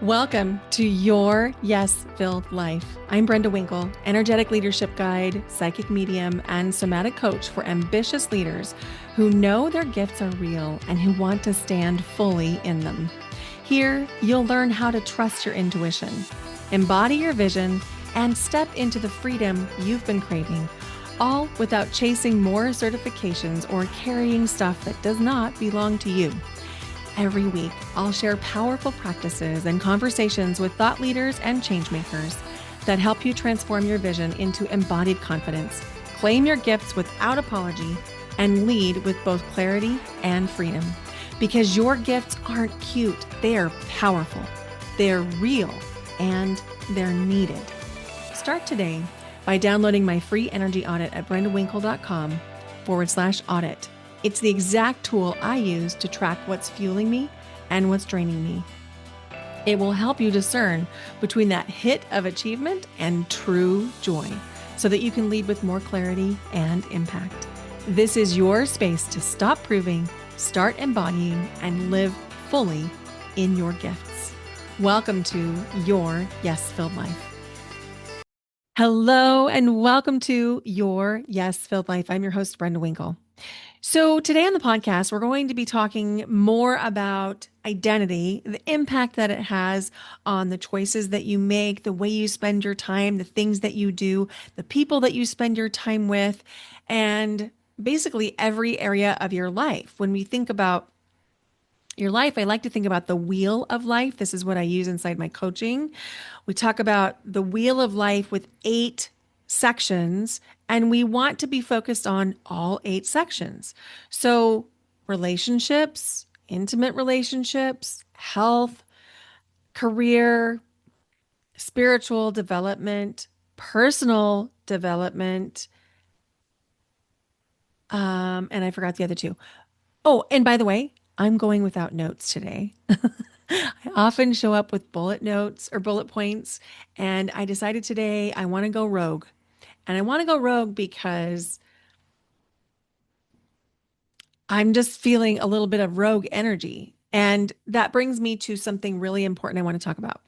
Welcome to Your Yes Filled Life. I'm Brenda Winkle, energetic leadership guide, psychic medium, and somatic coach for ambitious leaders who know their gifts are real and who want to stand fully in them. Here, you'll learn how to trust your intuition, embody your vision, and step into the freedom you've been craving, all without chasing more certifications or carrying stuff that does not belong to you. Every week, I'll share powerful practices and conversations with thought leaders and changemakers that help you transform your vision into embodied confidence, claim your gifts without apology, and lead with both clarity and freedom. Because your gifts aren't cute, they're powerful, they're real, and they're needed. Start today by downloading my free energy audit at brendawinkle.com/audit. It's the exact tool I use to track what's fueling me and what's draining me. It will help you discern between that hit of achievement and true joy so that you can lead with more clarity and impact. This is your space to stop proving, start embodying, and live fully in your gifts. Welcome to Your Yes Filled Life. Hello, and welcome to Your Yes Filled Life. I'm your host, Brenda Winkle. So today on the podcast, we're going to be talking more about identity, the impact that it has on the choices that you make, the way you spend your time, the things that you do, the people that you spend your time with, and basically every area of your life. When we think about your life, I like to think about the wheel of life. This is what I use inside my coaching. We talk about the wheel of life with 8 sections, and we want to be focused on all 8 sections. So relationships, intimate relationships, health, career, spiritual development, personal development, and I forgot the other 2. Oh, and by the way, I'm going without notes today. I often show up with bullet notes or bullet points, and I decided today I want to go rogue. And I want to go rogue because I'm just feeling a little bit of rogue energy. And that brings me to something really important I want to talk about,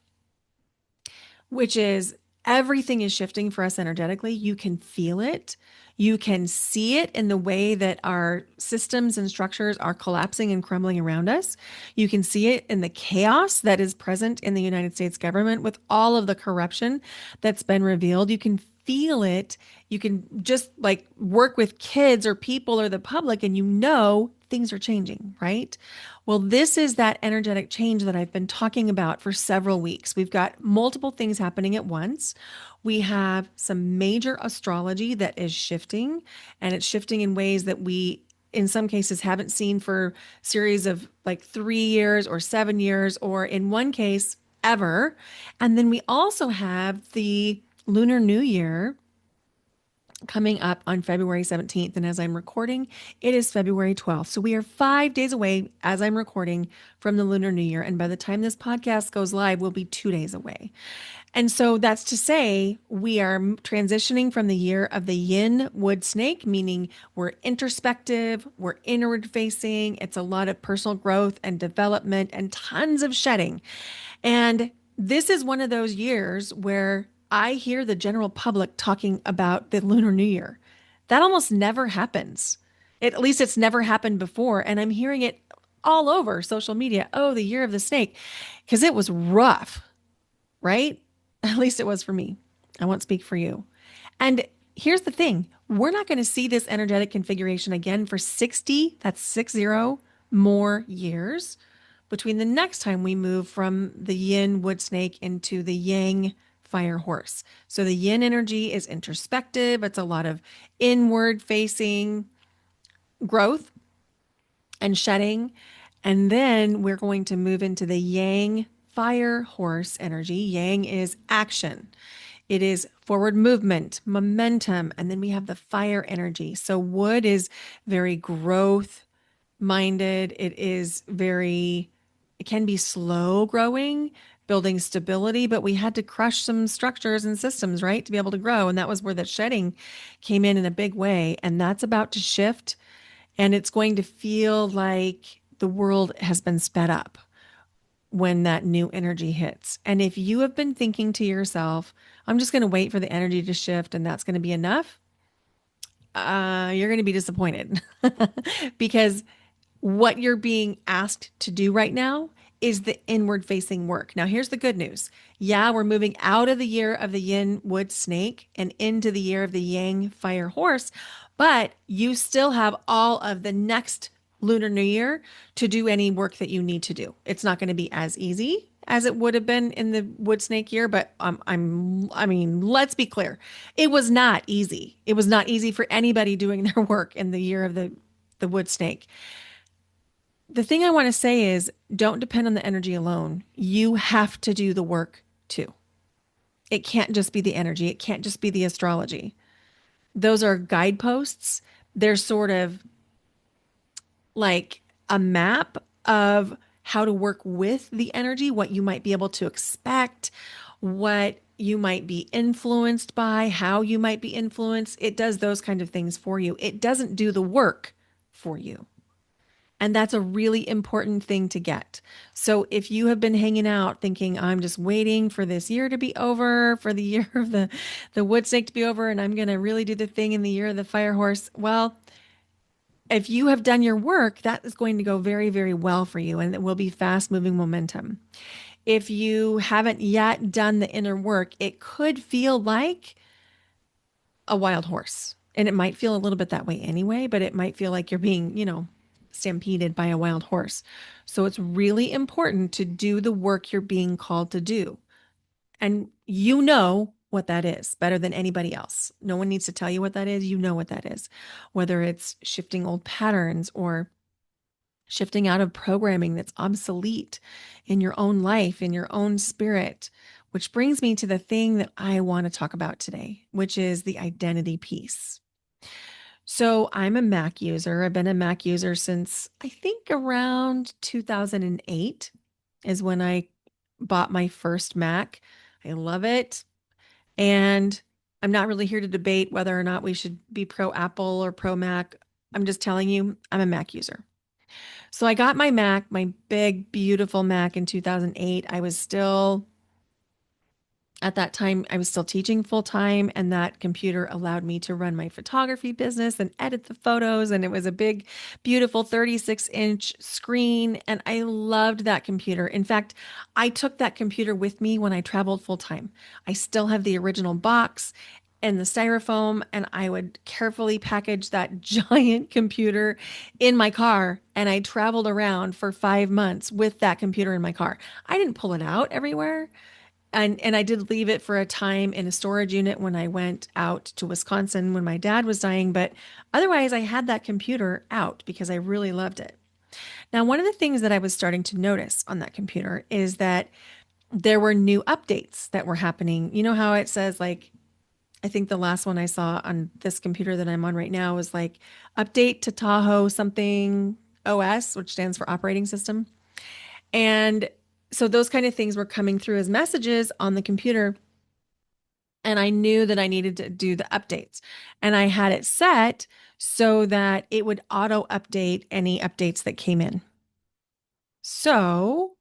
which is everything is shifting for us energetically. You can feel it. You can see it in the way that our systems and structures are collapsing and crumbling around us. You can see it in the chaos that is present in the United States government with all of the corruption that's been revealed. You can feel it. You can just like work with kids or people or the public, and you know things are changing, right? Well, this is that energetic change that I've been talking about for several weeks. We've got multiple things happening at once. We have some major astrology that is shifting, and it's shifting in ways that we, in some cases, haven't seen for series of like 3 years or 7 years, or in one case, ever. And then we also have the Lunar New Year coming up on February 17th. And as I'm recording, it is February 12th. So we are 5 days away as I'm recording from the Lunar New Year. And by the time this podcast goes live, we'll be 2 days away. And so that's to say, we are transitioning from the year of the yin wood snake, meaning we're introspective, we're inward facing. It's a lot of personal growth and development and tons of shedding. And this is one of those years where I hear the general public talking about the Lunar New Year. That almost never happens. At least it's never happened before. And I'm hearing it all over social media. Oh, the year of the snake, because it was rough, right? At least it was for me. I won't speak for you. And here's the thing. We're not going to see this energetic configuration again for 60, that's 60 more years between the next time we move from the yin wood snake into the yang fire horse. So the yin energy is introspective. It's a lot of inward facing growth and shedding. And then we're going to move into the yang fire horse energy. Yang is action. It is forward movement, momentum. And then we have the fire energy. So wood is very growth minded. It can be slow growing, building stability, but we had to crush some structures and systems, right, to be able to grow. And that was where the shedding came in a big way. And that's about to shift. And it's going to feel like the world has been sped up. when that new energy hits. And if you have been thinking to yourself, I'm just going to wait for the energy to shift and that's going to be enough, you're going to be disappointed because what you're being asked to do right now is the inward facing work. Now, here's the good news. Yeah, we're moving out of the year of the yin wood snake and into the year of the yang fire horse, but you still have all of the next lunar new year to do any work that you need to do. It's not going to be as easy as it would have been in the wood snake year, but I mean, let's be clear. It was not easy. It was not easy for anybody doing their work in the year of the wood snake. The thing I want to say is don't depend on the energy alone. You have to do the work too. It can't just be the energy, it can't just be the astrology. Those are guideposts. They're sort of like a map of how to work with the energy, what you might be able to expect, what you might be influenced by, how you might be influenced. It does those kind of things for you. It doesn't do the work for you. And that's a really important thing to get. So if you have been hanging out thinking, I'm just waiting for this year to be over, for the year of the wood snake to be over, and I'm going to really do the thing in the year of the fire horse, well, if you have done your work, that is going to go very, very well for you and it will be fast moving momentum. If you haven't yet done the inner work, it could feel like a wild horse. And it might feel a little bit that way anyway, but it might feel like you're being, stampeded by a wild horse. So it's really important to do the work you're being called to do. And you know what that is better than anybody else. No one needs to tell you what that is. You know what that is, whether it's shifting old patterns or shifting out of programming that's obsolete in your own life, in your own spirit, which brings me to the thing that I want to talk about today, which is the identity piece. So I'm a Mac user. I've been a Mac user since I think around 2008 is when I bought my first Mac. I love it. And I'm not really here to debate whether or not we should be pro Apple or pro Mac. I'm just telling you, I'm a Mac user. So I got my Mac, my big, beautiful Mac in 2008. At that time, I was still teaching full time, and that computer allowed me to run my photography business and edit the photos. And it was a big, beautiful 36-inch screen. And I loved that computer. In fact, I took that computer with me when I traveled full time. I still have the original box and the styrofoam, and I would carefully package that giant computer in my car. And I traveled around for 5 months with that computer in my car. I didn't pull it out everywhere. And I did leave it for a time in a storage unit when I went out to Wisconsin when my dad was dying. But otherwise, I had that computer out because I really loved it. Now, one of the things that I was starting to notice on that computer is that there were new updates that were happening. You know how it says, like, I think the last one I saw on this computer that I'm on right now was like update to Tahoe something OS, which stands for operating system. And so those kind of things were coming through as messages on the computer. And I knew that I needed to do the updates. And I had it set so that it would auto update any updates that came in. So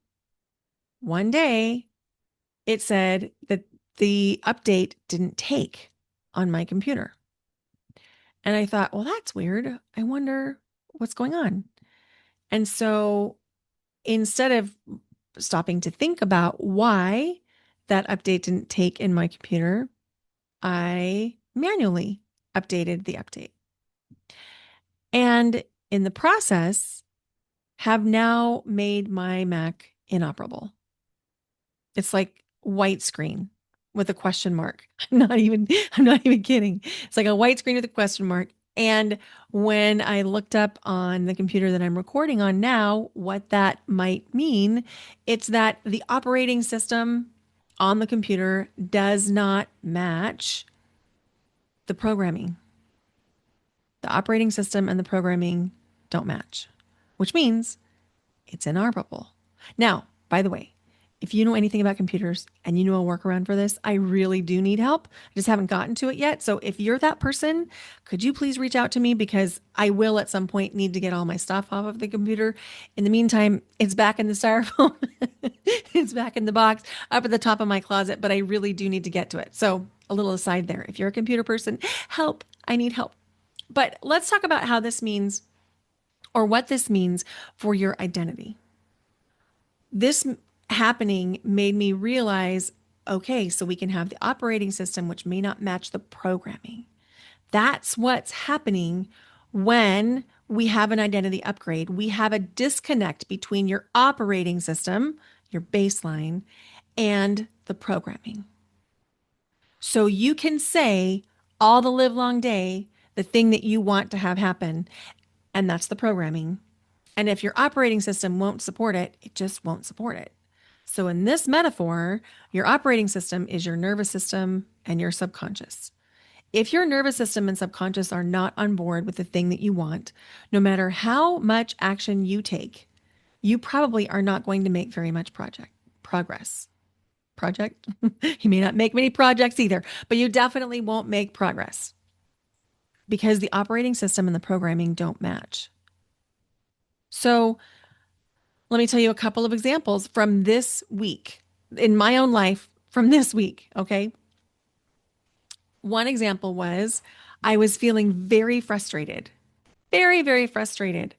one day it said that the update didn't take on my computer. And I thought, well, that's weird. I wonder what's going on. And so instead of stopping to think about why that update didn't take in my computer, I manually updated the update. And in the process, have now made my Mac inoperable. It's like white screen with a question mark. I'm not even kidding. It's like a white screen with a question mark. And when I looked up on the computer that I'm recording on now, what that might mean, it's that the operating system on the computer does not match the programming. The operating system and the programming don't match, which means it's inoperable. Now, by the way, if you know anything about computers and you know a workaround for this, I really do need help. I just haven't gotten to it yet. So if you're that person, could you please reach out to me because I will at some point need to get all my stuff off of the computer. In the meantime, it's back in the styrofoam It's back in the box up at the top of my closet, but I really do need to get to it. So, a little aside there. If you're a computer person, help. I need help. But let's talk about how this means or what this means for your identity. This happening made me realize okay, so we can have the operating system, which may not match the programming. That's what's happening when we have an identity upgrade. We have a disconnect between your operating system, your baseline, and the programming. So you can say all the live long day the thing that you want to have happen, and that's the programming. And if your operating system won't support it, it just won't support it. So in this metaphor, your operating system is your nervous system and your subconscious. If your nervous system and subconscious are not on board with the thing that you want, no matter how much action you take, you probably are not going to make very much progress. Project? You may not make many projects either, but you definitely won't make progress because the operating system and the programming don't match. So, let me tell you a couple of examples from this week in my own life from this week. Okay. One example was I was feeling very frustrated, very, very frustrated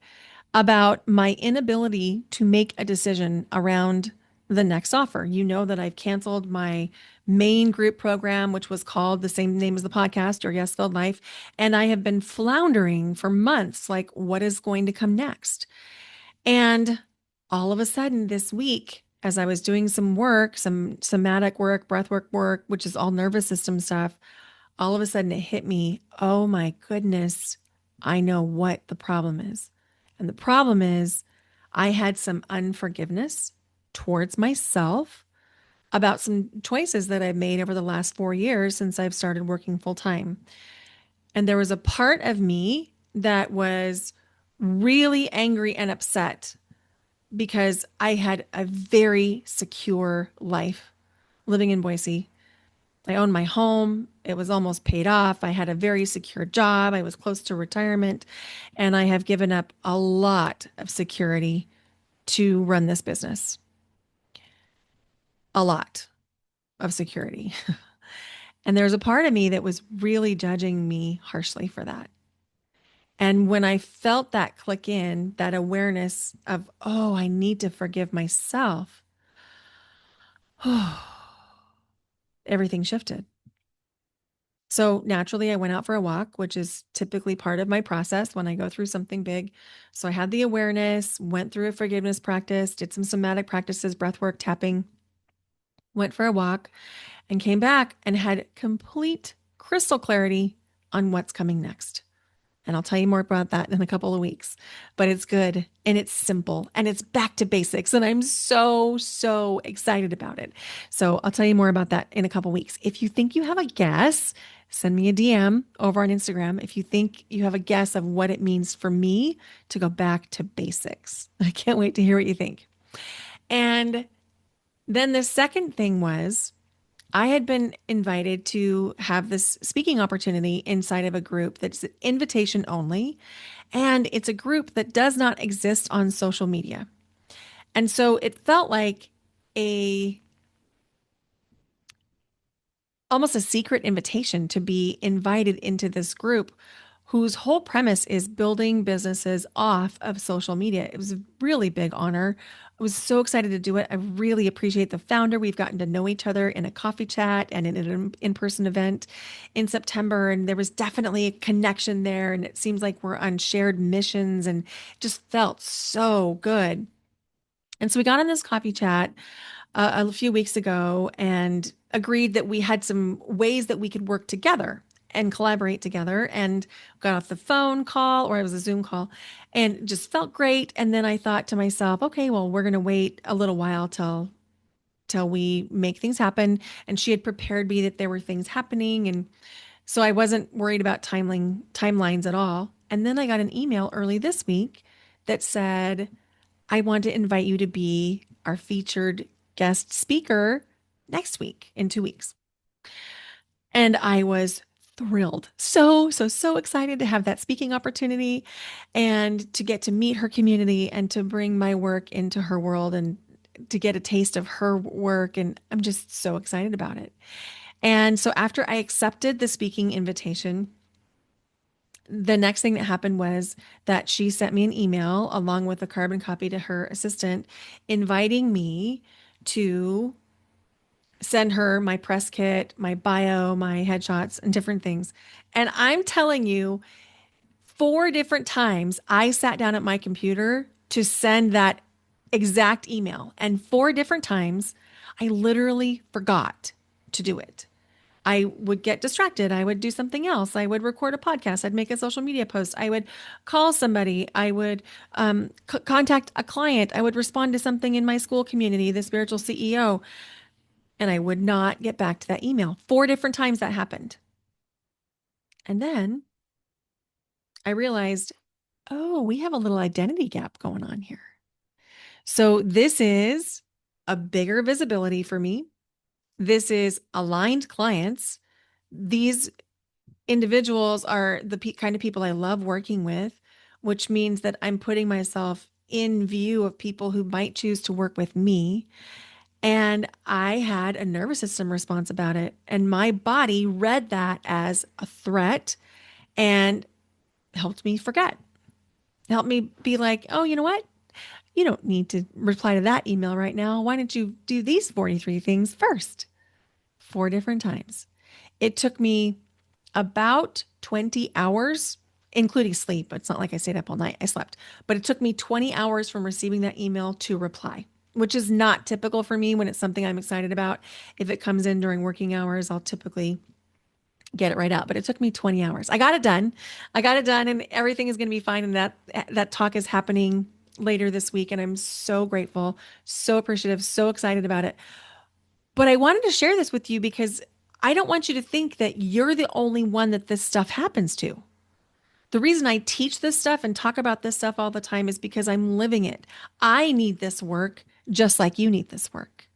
about my inability to make a decision around the next offer. You know that I've canceled my main group program, which was called the same name as the podcast, Your Yes Filled Life. And I have been floundering for months, like, what is going to come next? And all of a sudden this week, as I was doing some work, some somatic work, breathwork work, which is all nervous system stuff, all of a sudden it hit me. Oh my goodness, I know what the problem is. And the problem is I had some unforgiveness towards myself about some choices that I've made over the last 4 years since I've started working full time. And there was a part of me that was really angry and upset because I had a very secure life living in Boise. I owned my home. It was almost paid off. I had a very secure job. I was close to retirement. And I have given up a lot of security to run this business. A lot of security. And there's a part of me that was really judging me harshly for that. And when I felt that click in, that awareness of, oh, I need to forgive myself, everything shifted. So naturally, I went out for a walk, which is typically part of my process when I go through something big. So I had the awareness, went through a forgiveness practice, did some somatic practices, breath work, tapping, went for a walk, and came back and had complete crystal clarity on what's coming next. And I'll tell you more about that in a couple of weeks. But it's good and it's simple and it's back to basics. And I'm so, so excited about it. So I'll tell you more about that in a couple of weeks. If you think you have a guess, send me a DM over on Instagram. If you think you have a guess of what it means for me to go back to basics, I can't wait to hear what you think. And then the second thing was, I had been invited to have this speaking opportunity inside of a group that's invitation only. And it's a group that does not exist on social media. And so it felt like a almost a secret invitation to be invited into this group whose whole premise is building businesses off of social media. It was a really big honor. I was so excited to do it. I really appreciate the founder. We've gotten to know each other in a coffee chat and in an in-person event in September. And there was definitely a connection there. And it seems like we're on shared missions and just felt so good. And so we got on this coffee chat a few weeks ago and agreed that we had some ways that we could work together and collaborate together, and got off the phone call, or it was a Zoom call, and just felt great. And then I thought to myself, okay, well, we're going to wait a little while till we make things happen. And she had prepared me that there were things happening, and so I wasn't worried about timelines at all. And then I got an email early this week that said, I want to invite you to be our featured guest speaker next week in 2 weeks. And I was thrilled. So, so, so excited to have that speaking opportunity and to get to meet her community and to bring my work into her world. And to get a taste of her work. And I'm just so excited about it. And so after I accepted the speaking invitation, the next thing that happened was that she sent me an email along with a carbon copy to her assistant inviting me to send her my press kit, my bio, my headshots, and different things. And I'm telling you, 4 different times I sat down at my computer to send that exact email. And 4 different times I literally forgot to do it. I would get distracted. I would do something else. I would record a podcast. I'd make a social media post. I would call somebody. I would contact a client. I would respond to something in my school community, the spiritual CEO, and I would not get back to that email. 4 different times that happened. And then I realized, oh, we have a little identity gap going on here. So this is a bigger visibility for me. This is aligned clients. These individuals are the kind of people I love working with, which means that I'm putting myself in view of people who might choose to work with me. And I had a nervous system response about it. And my body read that as a threat and helped me forget, helped me be like, oh, you know what? You don't need to reply to that email right now. Why don't you do these 43 things first? 4 different times. It took me about 20 hours, including sleep. It's not like I stayed up all night. I slept, but it took me 20 hours from receiving that email to reply, which is not typical for me when it's something I'm excited about. If it comes in during working hours, I'll typically get it right out, but it took me 20 hours. I got it done. I got it done and everything is going to be fine. And that talk is happening later this week. And I'm so grateful, so appreciative, so excited about it. But I wanted to share this with you because I don't want you to think that you're the only one that this stuff happens to. The reason I teach this stuff and talk about this stuff all the time is because I'm living it. I need this work just like you need this work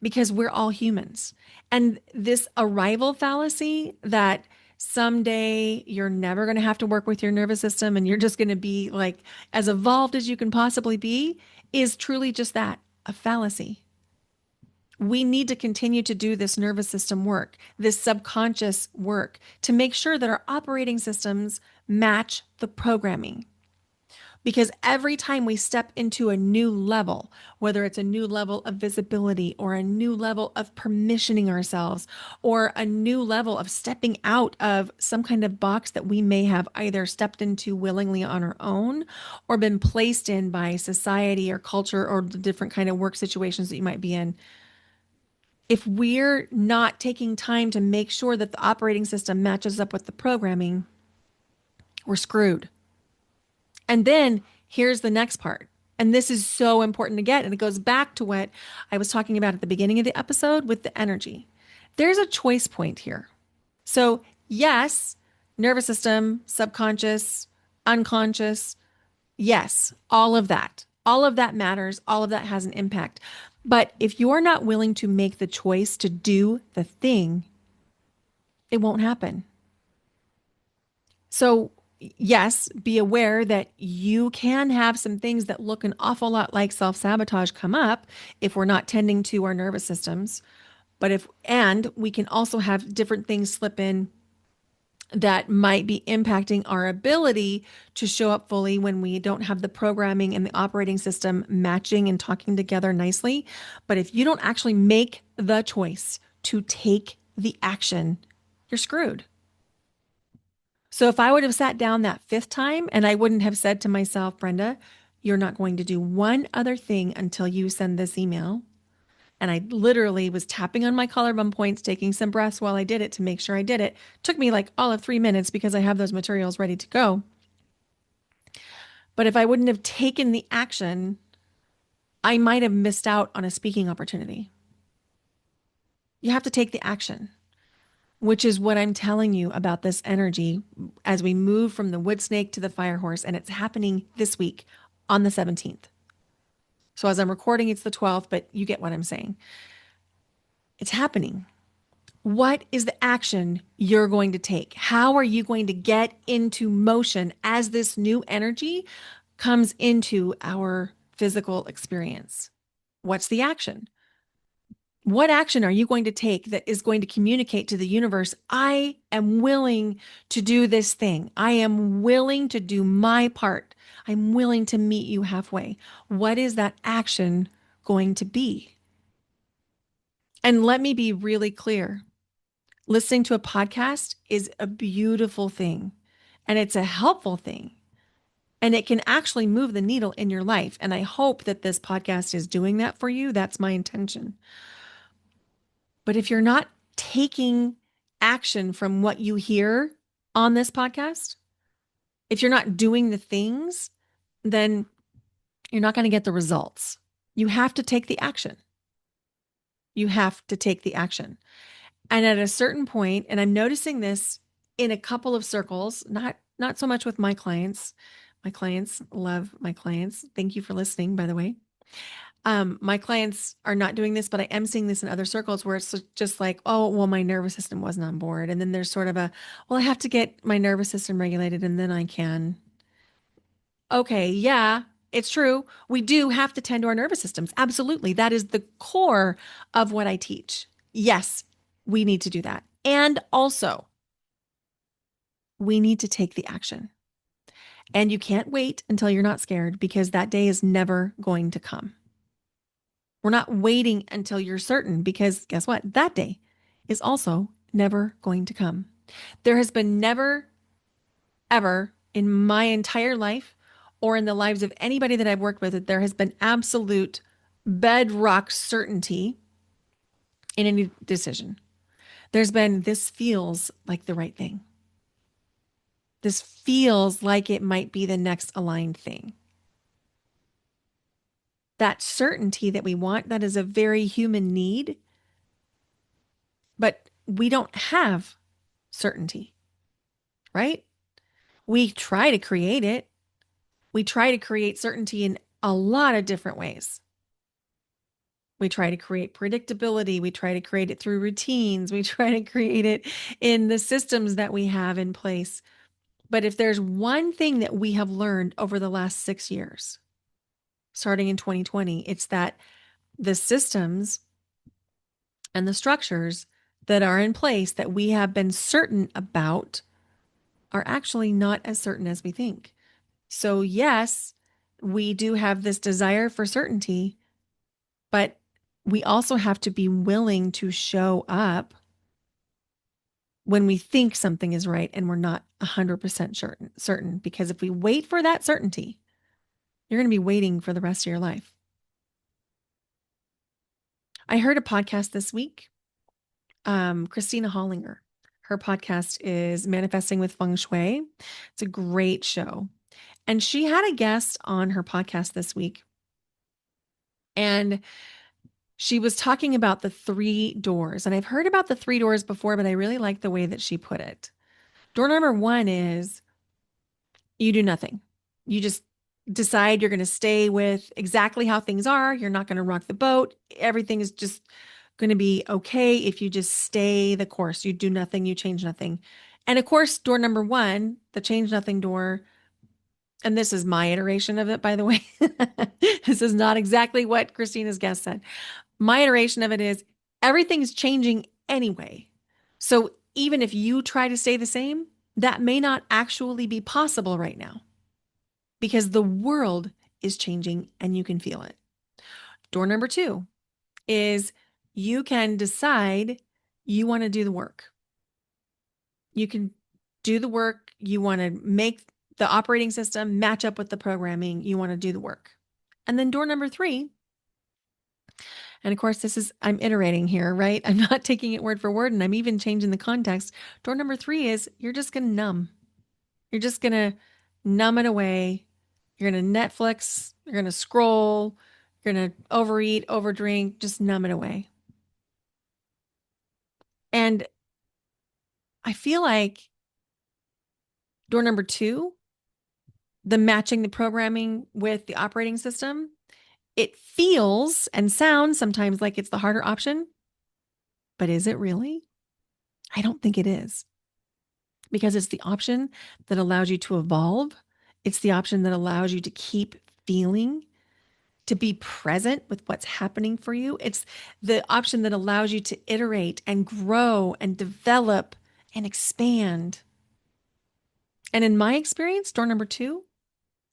because we're all humans. And this arrival fallacy that someday you're never going to have to work with your nervous system and you're just going to be like as evolved as you can possibly be is truly just that, a fallacy. We need to continue to do this nervous system work, this subconscious work to make sure that our operating systems match the programming. Because every time we step into a new level, whether it's a new level of visibility or a new level of permissioning ourselves or a new level of stepping out of some kind of box that we may have either stepped into willingly on our own or been placed in by society or culture or the different kind of work situations that you might be in, if we're not taking time to make sure that the operating system matches up with the programming, we're screwed. And then here's the next part. And this is so important to get. And it goes back to what I was talking about at the beginning of the episode with the energy. There's a choice point here. So, yes, nervous system, subconscious, unconscious, yes, all of that. All of that matters. All of that has an impact. But if you're not willing to make the choice to do the thing, it won't happen. So, yes, be aware that you can have some things that look an awful lot like self-sabotage come up if we're not tending to our nervous systems. And we can also have different things slip in that might be impacting our ability to show up fully when we don't have the programming and the operating system matching and talking together nicely. But if you don't actually make the choice to take the action, you're screwed. So if I would have sat down that 5th time and I wouldn't have said to myself, Brenda, you're not going to do one other thing until you send this email. And I literally was tapping on my collarbone points, taking some breaths while I did it to make sure I did it. Took me like all of 3 minutes because I have those materials ready to go. But if I wouldn't have taken the action, I might have missed out on a speaking opportunity. You have to take the action, which is what I'm telling you about this energy as we move from the wood snake to the fire horse. And it's happening this week on the 17th. So as I'm recording, it's the 12th, but you get what I'm saying. It's happening. What is the action you're going to take? How are you going to get into motion as this new energy comes into our physical experience? What's the action? What action are you going to take that is going to communicate to the universe, I am willing to do this thing. I am willing to do my part. I'm willing to meet you halfway. What is that action going to be? And let me be really clear. Listening to a podcast is a beautiful thing and it's a helpful thing. And it can actually move the needle in your life. And I hope that this podcast is doing that for you. That's my intention. But if you're not taking action from what you hear on this podcast, if you're not doing the things, then you're not going to get the results. You have to take the action. You have to take the action. And at a certain point, and I'm noticing this in a couple of circles, not so much with my clients. My clients love my clients. Thank you for listening, by the way. My clients are not doing this, but I am seeing this in other circles where it's just like, oh, well, my nervous system wasn't on board. And then there's sort of a, well, I have to get my nervous system regulated and then I can. Okay, yeah, it's true. We do have to tend to our nervous systems. Absolutely. That is the core of what I teach. Yes, we need to do that. And also, we need to take the action. And you can't wait until you're not scared because that day is never going to come. We're not waiting until you're certain because guess what? That day is also never going to come. There has been never, ever in my entire life or in the lives of anybody that I've worked with, that there has been absolute bedrock certainty in any decision. There's been, this feels like the right thing. This feels like it might be the next aligned thing. That certainty that we want, that is a very human need, but we don't have certainty, right? We try to create it. We try to create certainty in a lot of different ways. We try to create predictability. We try to create it through routines. We try to create it in the systems that we have in place. But if there's one thing that we have learned over the last 6 years, starting in 2020, it's that the systems and the structures that are in place that we have been certain about are actually not as certain as we think. So, yes, we do have this desire for certainty, but we also have to be willing to show up when we think something is right and we're not 100% certain. Because if we wait for that certainty, you're going to be waiting for the rest of your life. I heard a podcast this week, Christina Hollinger. Her podcast is Manifesting with Feng Shui. It's a great show. And she had a guest on her podcast this week. And she was talking about the 3 doors. And I've heard about the 3 doors before, but I really like the way that she put it. Door number 1 is you do nothing. You just decide you're going to stay with exactly how things are. You're not going to rock the boat. Everything is just going to be okay if you just stay the course. You do nothing, you change nothing. And of course, door number 1, the change nothing door, and this is my iteration of it, by the way. This is not exactly what Christina's guest said. My iteration of it is everything's changing anyway. So even if you try to stay the same, that may not actually be possible right now because the world is changing and you can feel it. Door number 2 is you can decide you want to do the work. You can do the work. You want to make the operating system match up with the programming. You want to do the work. And then door number 3, and of course, I'm iterating here, right? I'm not taking it word for word, and I'm even changing the context. Door number 3 is you're just going to numb. You're just going to numb it away. You're going to Netflix. You're going to scroll. You're going to overeat, overdrink, just numb it away. And I feel like door number 2, the matching the programming with the operating system, it feels and sounds sometimes like it's the harder option, but is it really? I don't think it is, because it's the option that allows you to evolve. It's the option that allows you to keep feeling to be present with what's happening for you. It's the option that allows you to iterate and grow and develop and expand. And in my experience, door number two,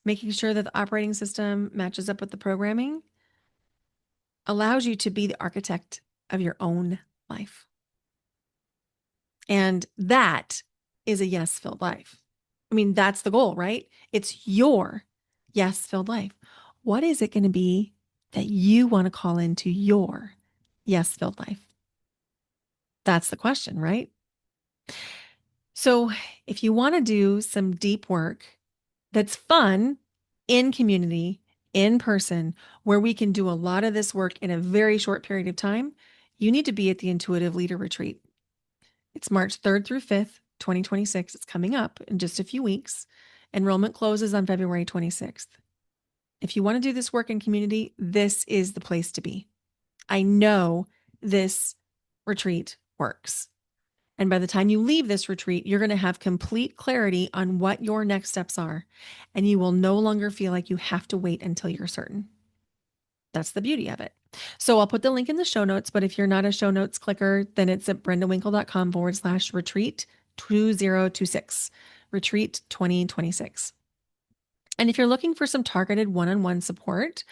making sure that the operating system matches up with the programming allows you to be the architect of your own life. And that is a yes filled life. I mean, that's the goal, right? It's your yes filled life. What is it going to be that you want to call into your yes filled life? That's the question, right? So, if you want to do some deep work that's fun in community, in person, where we can do a lot of this work in a very short period of time, you need to be at the Intuitive Leader Retreat. It's March 3rd through 5th, 2026. It's coming up in just a few weeks. Enrollment closes on February 26th. If you want to do this work in community, this is the place to be. I know this retreat works. And by the time you leave this retreat, you're going to have complete clarity on what your next steps are. And you will no longer feel like you have to wait until you're certain. That's the beauty of it. So I'll put the link in the show notes, but if you're not a show notes clicker, then it's at brendawinkle.com/retreat 2026, retreat 2026. And if you're looking for some targeted one-on-one support,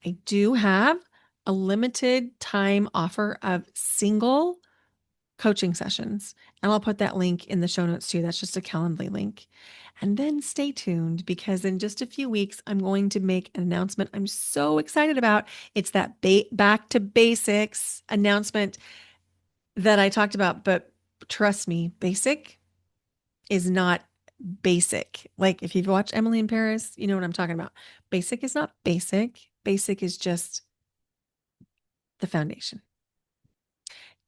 I do have a limited time offer of single coaching sessions. And I'll put that link in the show notes too. That's just a Calendly link. And then stay tuned because in just a few weeks, I'm going to make an announcement I'm so excited about. It's that back to basics announcement that I talked about. But trust me, basic is not basic. Like if you've watched Emily in Paris, you know what I'm talking about. Basic is not basic. Basic is just the foundation.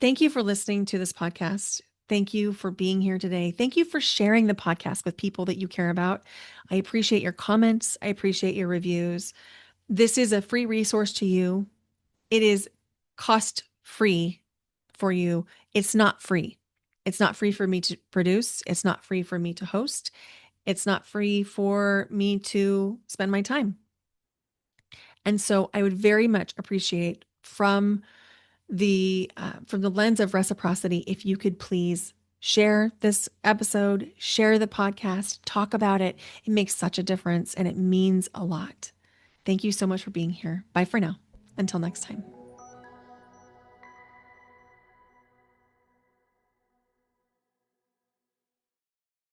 Thank you for listening to this podcast. Thank you for being here today. Thank you for sharing the podcast with people that you care about. I appreciate your comments. I appreciate your reviews. This is a free resource to you. It is cost free for you. It's not free. It's not free for me to produce. It's not free for me to host. It's not free for me to spend my time. And so I would very much appreciate from the lens of reciprocity, if you could please share this episode, share the podcast, talk about it. It makes such a difference and it means a lot. Thank you so much for being here. Bye for now. Until next time.